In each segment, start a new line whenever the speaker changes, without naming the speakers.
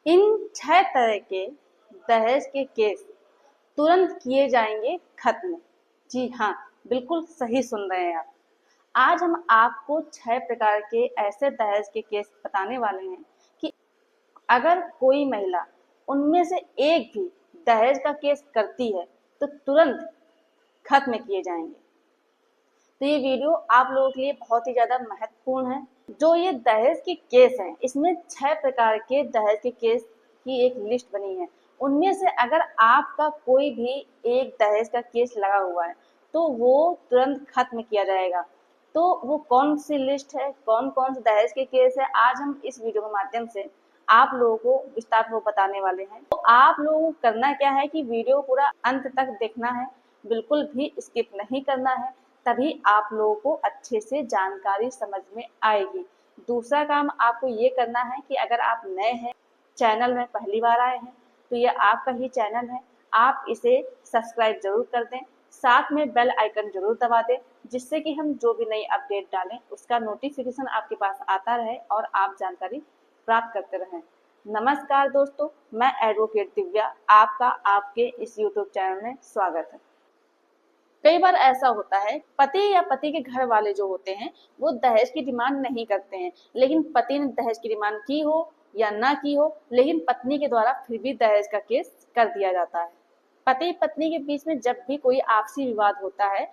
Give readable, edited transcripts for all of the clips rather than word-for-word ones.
इन 6 तरह के दहेज के केस तुरंत किए जाएंगे खत्म। जी हाँ, बिल्कुल सही सुन रहे हैं आप। आज हम आपको 6 प्रकार के ऐसे दहेज के केस बताने वाले हैं कि अगर कोई महिला उनमें से एक भी दहेज का केस करती है तो तुरंत खत्म किए जाएंगे। तो ये वीडियो आप लोगों के लिए बहुत ही ज्यादा महत्वपूर्ण है। जो ये दहेज के केस हैं, इसमें 6 प्रकार के दहेज के केस की एक लिस्ट बनी है। उनमें से अगर आपका कोई भी एक दहेज का केस लगा हुआ है तो वो तुरंत खत्म किया जाएगा। तो वो कौन सी लिस्ट है, कौन कौन से दहेज के केस है, आज हम इस वीडियो के माध्यम से आप लोगों को विस्तार में बताने वाले हैं। तो आप लोगों को करना क्या है कि वीडियो पूरा अंत तक देखना है, बिल्कुल भी स्किप नहीं करना है, तभी आप लोगों को अच्छे से जानकारी समझ में आएगी। दूसरा काम आपको ये करना है कि अगर आप नए हैं, चैनल में पहली बार आए हैं, तो ये आपका ही चैनल है, आप इसे सब्सक्राइब जरूर कर दें, साथ में बेल आइकन जरूर दबा दें, जिससे कि हम जो भी नई अपडेट डालें उसका नोटिफिकेशन आपके पास आता रहे और आप जानकारी प्राप्त करते रहें। नमस्कार दोस्तों, मैं एडवोकेट दिव्या, आपका आपके इस यूट्यूब चैनल में स्वागत है। कई बार ऐसा होता है, पति या पति के घर वाले जो होते हैं वो दहेज की डिमांड नहीं करते हैं, लेकिन पति ने दहेज की डिमांड की हो या ना की हो, लेकिन पत्नी के द्वारा फिर भी दहेज का केस कर दिया जाता है। पति पत्नी के बीच में जब भी कोई आपसी विवाद होता है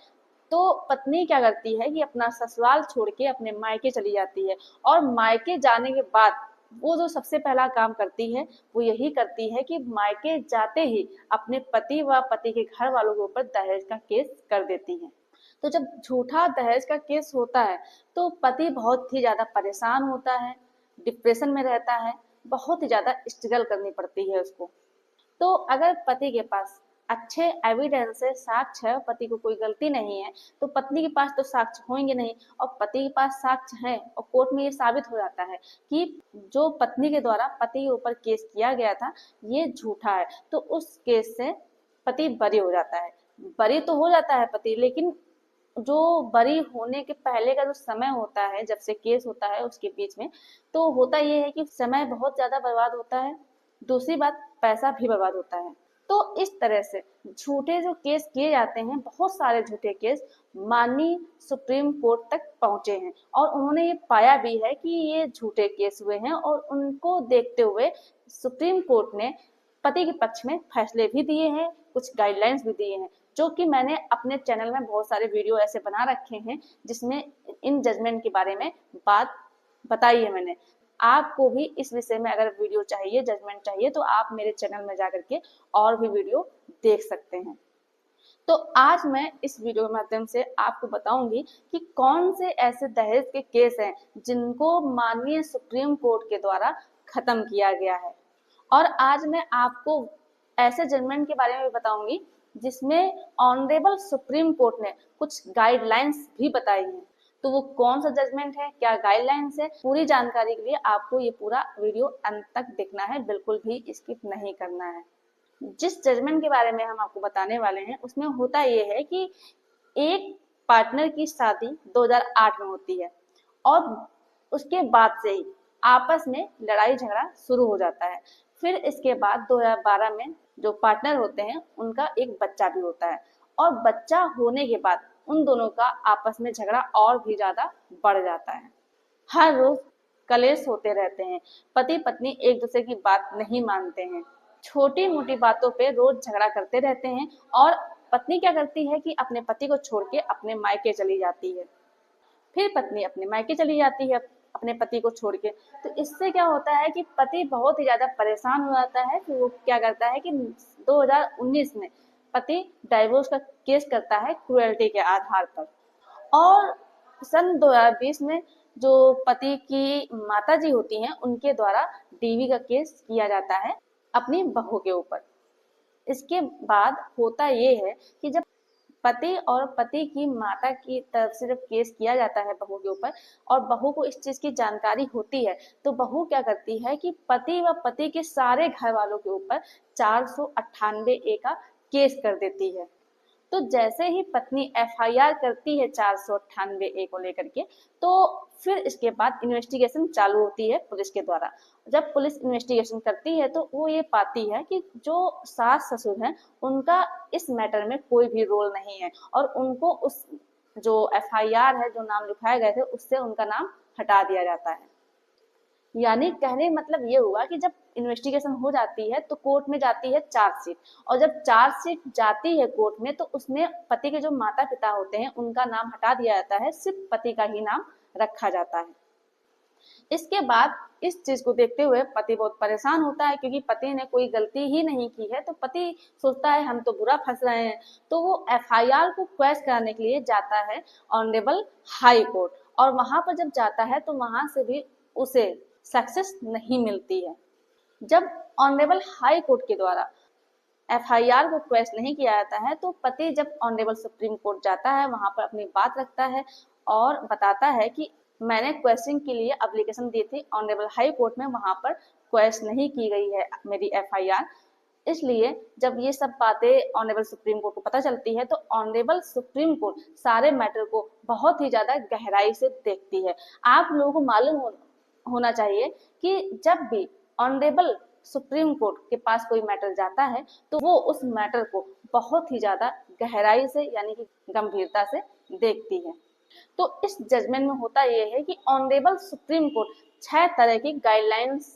तो पत्नी क्या करती है कि अपना ससुराल छोड़ के अपने मायके चली जाती है, और मायके जाने के बाद वो जो सबसे पहला काम करती है वो यही करती है कि मायके जाते ही अपने पति व पति के घर वालों के ऊपर दहेज का केस कर देती है। तो जब झूठा दहेज का केस होता है तो पति बहुत ही ज्यादा परेशान होता है, डिप्रेशन में रहता है, बहुत ही ज्यादा स्ट्रगल करनी पड़ती है उसको। तो अगर पति के पास अच्छे एविडेंस है, साक्ष्य है, पति को कोई गलती नहीं है, तो पत्नी के पास तो साक्ष्य होंगे नहीं, और पति के पास साक्ष्य है और कोर्ट में ये साबित हो जाता है कि जो पत्नी के द्वारा पति के ऊपर केस किया गया था ये झूठा है, तो उस केस से पति बरी हो जाता है। बरी तो हो जाता है पति, लेकिन जो बरी होने के पहले का जो समय होता है, जब से केस होता है उसके बीच में, तो होता ये है कि समय बहुत ज्यादा बर्बाद होता है, दूसरी बात पैसा भी बर्बाद होता है। तो इस तरह से झूठे जो केस किए जाते हैं, बहुत सारे झूठे केस माननीय सुप्रीम कोर्ट तक पहुंचे हैं, और उन्होंने ये पाया भी है कि ये झूठे केस हुए हैं, और उनको देखते हुए सुप्रीम कोर्ट ने पति के पक्ष में फैसले भी दिए हैं, कुछ गाइडलाइंस भी दिए हैं, जो कि मैंने अपने चैनल में बहुत सारे वीडियो ऐसे बना रखे हैं जिसमें इन जजमेंट के बारे में बात बताई है मैंने। आपको भी इस विषय में अगर वीडियो चाहिए, जजमेंट चाहिए, तो आप मेरे चैनल में जाकर के और भी वीडियो देख सकते हैं। तो आज मैं इस वीडियो के माध्यम से आपको बताऊंगी कि कौन से ऐसे दहेज के केस हैं जिनको माननीय सुप्रीम कोर्ट के द्वारा खत्म किया गया है। और आज मैं आपको ऐसे जजमेंट के बारे में भी बताऊंगी जिसमें ऑनरेबल सुप्रीम कोर्ट ने कुछ गाइडलाइंस भी बताई हैं। तो वो कौन सा जजमेंट है, क्या गाइडलाइंस है, पूरी जानकारी के लिए आपको ये पूरा वीडियो अंत तक देखना है, बिल्कुल भी स्किप नहीं करना है। जिस जजमेंट के बारे में हम आपको बताने वाले हैं उसमें होता ये है कि एक पार्टनर की शादी 2008 में होती है, और उसके बाद से ही आपस में लड़ाई झगड़ा शुरू हो जाता है। फिर इसके बाद 2012 में जो पार्टनर होते हैं उनका एक बच्चा भी होता है, और बच्चा होने के बाद उन दोनों का आपस में झगड़ा और भी ज्यादा बढ़ जाता है। हर रोज कलेश होते रहते हैं, पति पत्नी एक दूसरे की बात नहीं मानते हैं, छोटी मोटी बातों पे रोज झगड़ा करते रहते हैं, और पत्नी क्या करती है कि अपने पति को छोड़ के अपने मायके चली जाती है। फिर पत्नी अपने मायके चली जाती है अपने पति को छोड़ के। तो इससे क्या होता है कि पति बहुत ही ज्यादा परेशान हो जाता है। फिर वो क्या करता है कि 2019 में पति डाइवोर्स का केस करता है क्रुएल्टी के आधार पर, और सन 2020 में जो पति की माता जी होती हैं उनके द्वारा डीवी का केस किया जाता है अपनी बहू के ऊपर। इसके बाद होता ये है कि जब पति और पति की माता की तरफ से जब केस किया जाता है बहू के ऊपर, और बहू को इस चीज की जानकारी होती है, तो बहू क्या करती है कि पति व पति के सारे घर वालों के ऊपर 498 ए का केस कर देती है। तो जैसे ही पत्नी एफआईआर करती है 498 ए को लेकर के, तो फिर इसके बाद इन्वेस्टिगेशन चालू होती है पुलिस के द्वारा। जब पुलिस इन्वेस्टिगेशन करती है तो वो ये पाती है कि जो सास ससुर हैं उनका इस मैटर में कोई भी रोल नहीं है और उनको उस जो एफआईआर है, जो नाम लिखाए गए थे, उससे उनका नाम हटा दिया जाता है। यानी कहने का मतलब ये हुआ कि जब इन्वेस्टिगेशन हो जाती है तो कोर्ट में जाती है चार्जशीट, और जब चार्जशीट जाती है कोर्ट में तो उसमें पति के जो माता पिता होते हैं उनका नाम हटा दिया जाता है, सिर्फ पति का ही नाम रखा जाता है। इसके बाद इस चीज को देखते हुए पति बहुत परेशान होता है, क्योंकि पति ने कोई गलती ही नहीं की है। तो पति सोचता है हम तो बुरा फंस रहे हैं, तो वो एफआईआर को क्वेश कराने के लिए जाता है ऑनरेबल हाई कोर्ट, और वहां पर जब जाता है तो वहां से भी उसे सक्सेस नहीं मिलती है। जब ऑनरेबल हाई कोर्ट के द्वारा एफआईआर को क्वेश नहीं किया जाता है तो पति जब ऑनरेबल सुप्रीम कोर्ट जाता है, वहां पर अपनी बात रखता है और बताता है कि मैंने क्वेश्चन के लिए एप्लीकेशन दी थी ऑनरेबल हाई कोर्ट में, वहां पर क्वेश नहीं की गई है मेरी एफआईआर। इसलिए जब ये सब बातें ऑनरेबल सुप्रीम कोर्ट को पता चलती है तो ऑनरेबल सुप्रीम कोर्ट सारे मैटर को बहुत ही ज्यादा गहराई से देखती है। आप लोगों को मालूम होना चाहिए कि जब भी ऑनरेबल सुप्रीम कोर्ट के पास कोई मैटर जाता है तो वो उस मैटर को बहुत ही ज्यादा गहराई से यानी कि गंभीरता से देखती है। तो इस जजमेंट में होता यह है कि ऑनरेबल सुप्रीम कोर्ट 6 तरह की गाइडलाइंस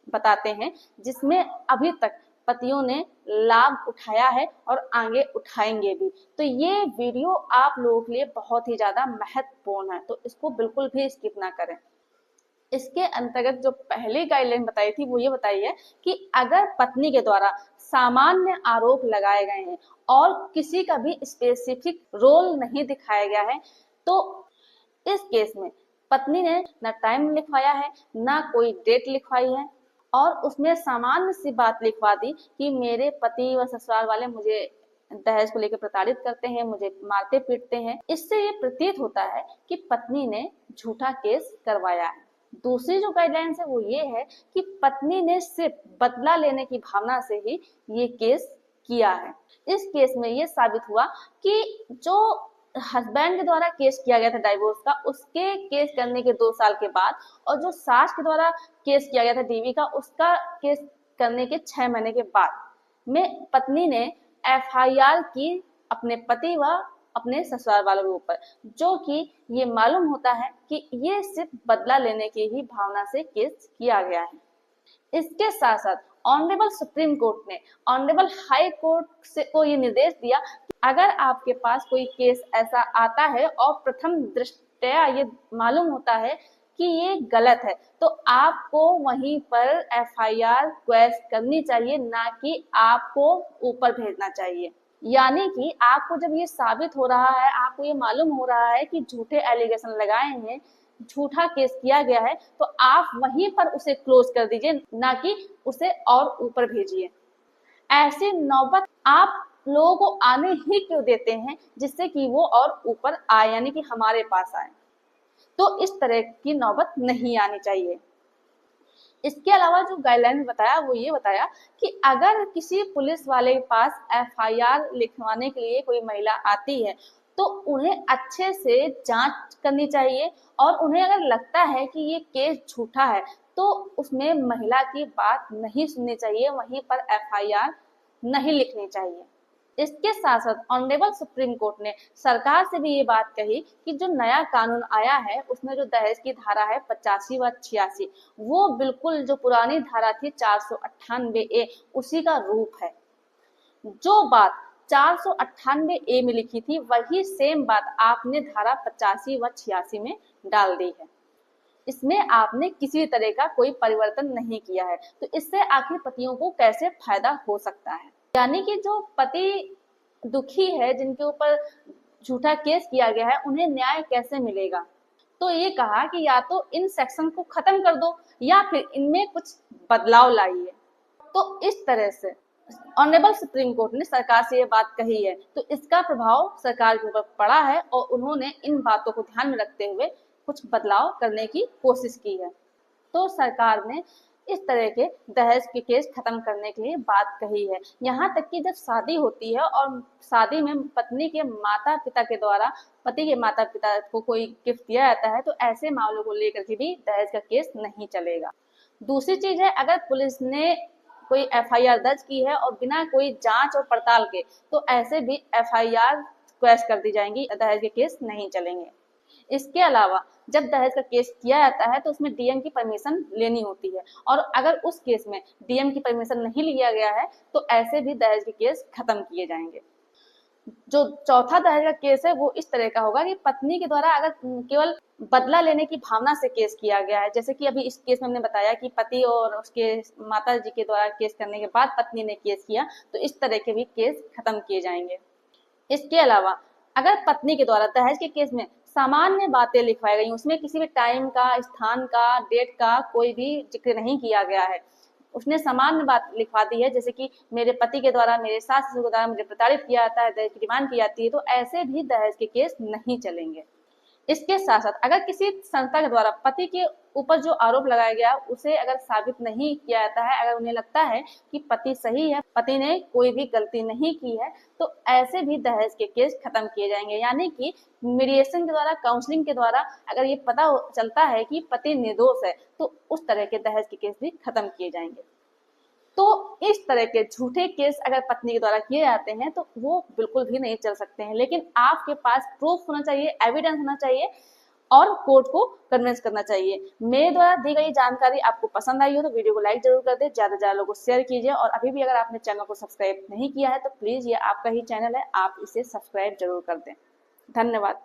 बताते हैं, जिसमें अभी तक पतियों ने लाभ उठाया है और आगे उठाएंगे भी। तो ये वीडियो आप लोगों के लिए बहुत ही ज्यादा महत्वपूर्ण है, तो इसको बिल्कुल भी स्किप ना करें। इसके अंतर्गत जो पहली गाइडलाइन बताई थी वो ये बताई है कि अगर पत्नी के द्वारा सामान्य आरोप लगाए गए हैं और किसी का भी स्पेसिफिक रोल नहीं दिखाया गया है तो इस केस में पत्नी ने न टाइम लिखवाया है, ना कोई डेट लिखवाई है, और उसमें सामान्य सी बात लिखवा दी कि मेरे पति व ससुराल वाले मुझे दहेज को लेकर प्रताड़ित करते हैं, मुझे मारते पीटते हैं। इससे ये प्रतीत होता है कि पत्नी ने झूठा केस करवाया है। दूसरी जो गाइडलाइंस है वो ये है कि पत्नी ने सिर्फ बदला लेने की भावना से ही ये केस किया है। इस केस में ये साबित हुआ कि जो हस्बैंड के द्वारा केस किया गया था डाइवोर्स का, उसके केस करने के 2 साल के बाद, और जो सास के द्वारा केस किया गया था डीवी का, उसका केस करने के 6 महीने के बाद में पत्नी ने एफआईआर की अपने पति व अपने ससुराल वालों के ऊपर, जो कि ये मालूम होता है कि ये सिर्फ बदला लेने की ही भावना से केस किया गया है। इसके साथ साथ ऑनरेबल सुप्रीम कोर्ट ने ऑनरेबल हाई कोर्ट से को ये निर्देश दिया कि अगर आपके पास कोई केस ऐसा आता है और प्रथम दृष्टया ये मालूम होता है कि ये गलत है, तो आपको वहीं पर एफआईआर क्वेश करनी चाहिए, ना कि आपको ऊपर भेजना चाहिए। यानी कि आपको जब ये साबित हो रहा है, आपको ये मालूम हो रहा है कि झूठे एलिगेशन लगाए हैं, झूठा केस किया गया है, तो आप वहीं पर उसे क्लोज कर दीजिए, ना कि उसे और ऊपर भेजिए। ऐसी नौबत आप लोगों को आने ही क्यों देते हैं, जिससे कि वो और ऊपर आए, यानी कि हमारे पास आए। तो इस तरह की नौबत नहीं आनी चाहिए। इसके अलावा जो गाइडलाइन बताया वो ये बताया कि अगर किसी पुलिस वाले के पास एफआईआर लिखवाने के लिए कोई महिला आती है तो उन्हें अच्छे से जांच करनी चाहिए, और उन्हें अगर लगता है कि ये केस झूठा है तो उसमें महिला की बात नहीं सुननी चाहिए, वहीं पर एफआईआर नहीं लिखनी चाहिए। इसके साथ साथ ऑनरेबल सुप्रीम कोर्ट ने सरकार से भी ये बात कही कि जो नया कानून आया है उसमें जो दहेज की धारा है 85 व 86, वो बिल्कुल जो पुरानी धारा थी 498A उसी का रूप है। जो बात 498A में लिखी थी वही सेम बात आपने धारा 85 व 86 में डाल दी है। इसमें आपने किसी तरह का कोई परिवर्तन नहीं किया है, तो इससे आखिर पतियों को कैसे फायदा हो सकता है। यानी कि जो पति दुखी है, जिनके ऊपर झूठा केस किया गया है, उन्हें न्याय कैसे मिलेगा। तो ये कहा कि या तो इन सेक्शन को खत्म कर दो या फिर इनमें कुछ बदलाव लाइए। तो इस तरह से ऑनरेबल सुप्रीम कोर्ट ने सरकार से ये बात कही है, तो इसका प्रभाव सरकार के ऊपर पड़ा है और उन्होंने इन बातों को ध्यान में रखते हुए कुछ बदलाव करने की कोशिश की है। तो सरकार ने इस तरह के दहेज के केस खत्म करने के लिए बात कही है। यहाँ तक कि जब शादी होती है और शादी में पत्नी के माता पिता के द्वारा पति के माता पिता को कोई गिफ्ट दिया जाता है, तो ऐसे मामलों को लेकर के भी दहेज का केस नहीं चलेगा। दूसरी चीज है, अगर पुलिस ने कोई एफआईआर दर्ज की है और बिना कोई जांच और पड़ताल के, तो ऐसे भी एफआईआर क्वैश कर दी जाएंगी, दहेज के केस नहीं चलेंगे। इसके अलावा जब दहेज का केस किया जाता है तो उसमें डीएम की परमिशन लेनी होती है, और अगर उस केस में डीएम की परमिशन नहीं लिया गया है तो ऐसे भी दहेज के केस खत्म किए जाएंगे। जो चौथा दहेज का केस है वो इस तरह का होगा कि पत्नी के द्वारा अगर केवल बदला लेने की भावना से केस किया गया है, जैसे कि अभी इस केस में हमने बताया कि पति और उसके माता जी के द्वारा केस करने के बाद पत्नी ने केस किया, तो इस तरह के भी केस खत्म किए जाएंगे। इसके अलावा अगर पत्नी के द्वारा दहेज के केस में सामान्य बातें लिखवाई गई, उसमें किसी भी टाइम का, स्थान का, डेट का कोई भी जिक्र नहीं किया गया है, उसने सामान्य बात लिखवा दी है, जैसे कि मेरे पति के द्वारा, मेरे सास ससुर के द्वारा मुझे प्रताड़ित किया जाता है, दहेज की डिमांड की जाती है, तो ऐसे भी दहेज के केस नहीं चलेंगे। इसके साथ साथ अगर किसी संस्था के द्वारा पति के ऊपर जो आरोप लगाया गया उसे अगर साबित नहीं किया जाता है, अगर उन्हें लगता है कि पति सही है, पति ने कोई भी गलती नहीं की है, तो ऐसे भी दहेज के केस खत्म किए जाएंगे। यानी कि मीडिएशन के द्वारा, काउंसलिंग के द्वारा अगर ये पता चलता है कि पति निर्दोष है, तो उस तरह के दहेज के केस भी खत्म किए जाएंगे। तो इस तरह के झूठे केस अगर पत्नी के द्वारा किए जाते हैं तो वो बिल्कुल भी नहीं चल सकते हैं, लेकिन आपके पास प्रूफ होना चाहिए, एविडेंस होना चाहिए और कोर्ट को कन्विंस करना चाहिए। मेरे द्वारा दी गई जानकारी आपको पसंद आई हो तो वीडियो को लाइक जरूर कर दें, ज्यादा से ज्यादा लोगों को शेयर कीजिए, और अभी भी अगर आपने चैनल को सब्सक्राइब नहीं किया है तो प्लीज ये आपका ही चैनल है, आप इसे सब्सक्राइब जरूर कर दें। धन्यवाद।